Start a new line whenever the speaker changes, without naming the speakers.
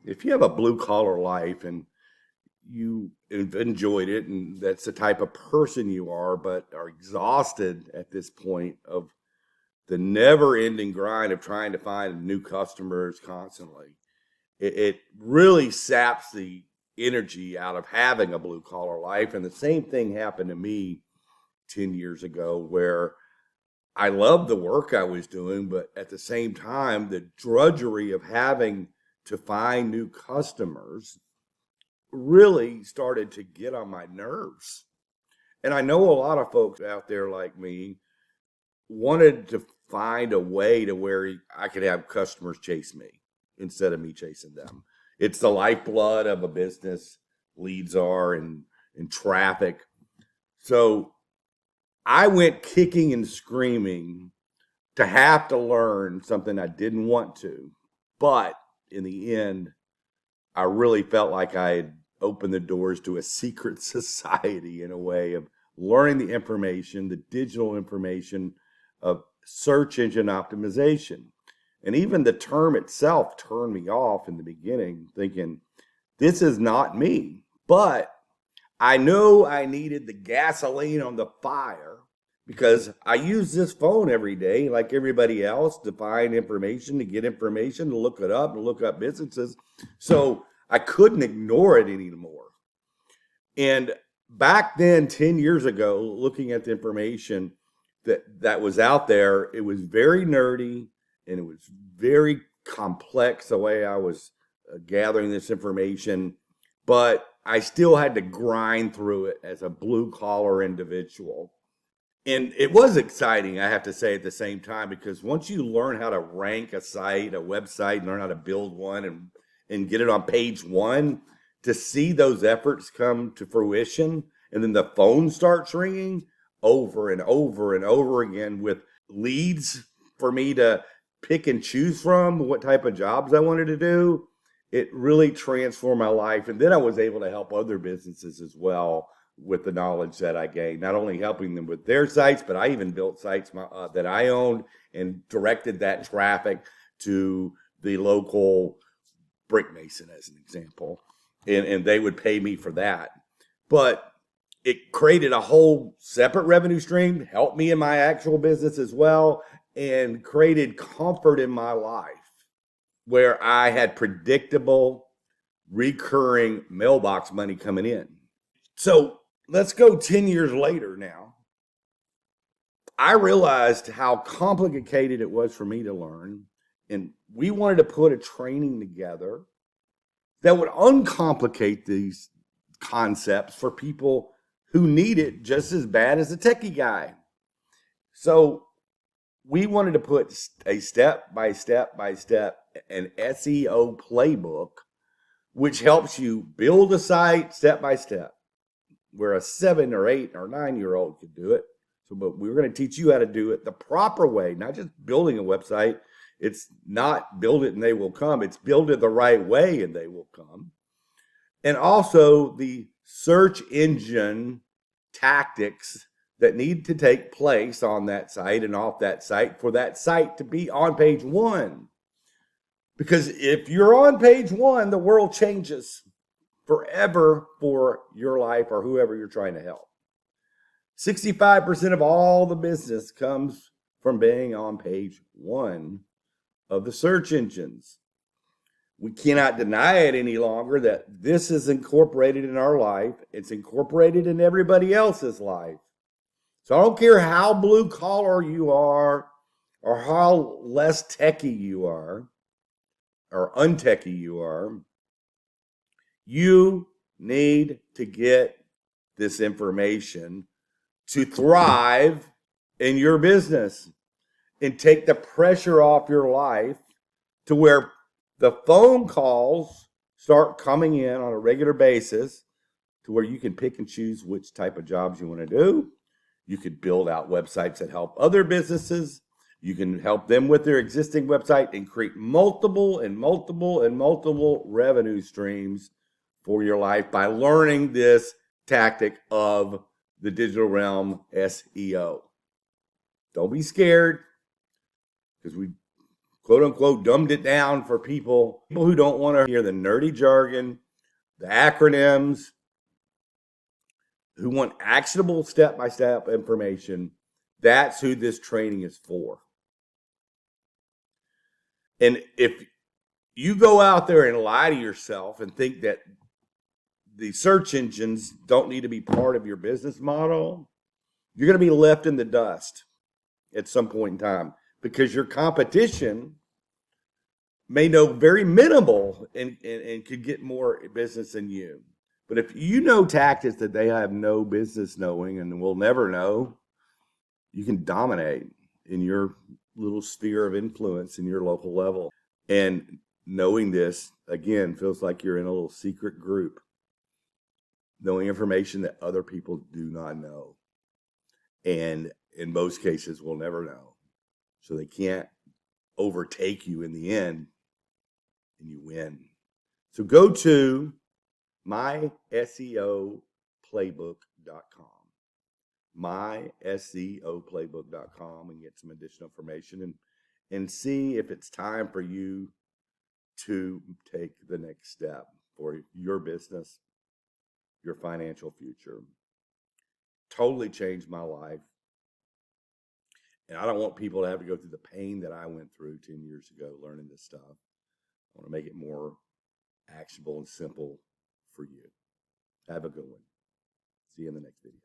if you have a blue collar life and you have enjoyed it and that's the type of person you are, but are exhausted at this point of the never ending grind of trying to find new customers constantly, it really saps the energy out of having a blue collar life. And the same thing happened to me 10 years ago where I loved the work I was doing, but at the same time, the drudgery of having to find new customers really started to get on my nerves. And I know a lot of folks out there like me wanted to find a way to where I could have customers chase me instead of me chasing them. It's the lifeblood of a business, leads are and traffic. So I went kicking and screaming to have to learn something I didn't want to. But in the end, I really felt like I had opened the doors to a secret society in a way of learning the information, the digital information of search engine optimization. And even the term itself turned me off in the beginning, thinking, this is not me. But I know I needed the gasoline on the fire because I use this phone every day, like everybody else, to find information, to get information, to look it up, and look up businesses. So I couldn't ignore it anymore. And back then, 10 years ago, looking at the information that was out there, it was very nerdy and it was very complex the way I was gathering this information. But I still had to grind through it as a blue collar individual. And it was exciting, I have to say, at the same time, because once you learn how to rank a site, a website, learn how to build one and get it on page one, to see those efforts come to fruition, and then the phone starts ringing over and over and over again with leads for me to pick and choose from what type of jobs I wanted to do, it really transformed my life. And then I was able to help other businesses as well with the knowledge that I gained, not only helping them with their sites, but I even built sites that I owned and directed that traffic to the local brick mason, as an example. And they would pay me for that. But it created a whole separate revenue stream, helped me in my actual business as well, and created comfort in my life where I had predictable, recurring mailbox money coming in. So let's go 10 years later now. I realized how complicated it was for me to learn. And we wanted to put a training together that would uncomplicate these concepts for people who need it just as bad as a techie guy. So we wanted to put a step by step an SEO playbook, which helps you build a site step by step, where a 7 or 8 or 9-year-old could do it. So, but we're going to teach you how to do it the proper way, not just building a website. It's not build it and they will come. It's build it the right way and they will come. And also the search engine tactics that need to take place on that site and off that site for that site to be on page one. Because if you're on page one, the world changes forever for your life or whoever you're trying to help. 65% of all the business comes from being on page one of the search engines. We cannot deny it any longer that this is incorporated in our life. It's incorporated in everybody else's life. So I don't care how blue collar you are or how less techie you are or untechie you are, you need to get this information to thrive in your business and take the pressure off your life to where the phone calls start coming in on a regular basis to where you can pick and choose which type of jobs you want to do. You could build out websites that help other businesses. You can help them with their existing website and create multiple revenue streams for your life by learning this tactic of the digital realm SEO. Don't be scared, because we quote unquote dumbed it down for people who don't want to hear the nerdy jargon, the acronyms, who want actionable step-by-step information. That's who this training is for. And if you go out there and lie to yourself and think that the search engines don't need to be part of your business model, you're going to be left in the dust at some point in time, because your competition may know very minimal and could get more business than you. But if you know tactics that they have no business knowing and will never know, you can dominate in your little sphere of influence in your local level. And knowing this, again, feels like you're in a little secret group, knowing information that other people do not know. And in most cases, will never know. So they can't overtake you in the end, and you win. So go to myseoplaybook.com. myseoplaybook.com and get some additional information and see if it's time for you to take the next step for your business, your financial future. Totally changed my life. And I don't want people to have to go through the pain that I went through 10 years ago learning this stuff. I want to make it more actionable and simple for you. Have a good one. See you in the next video.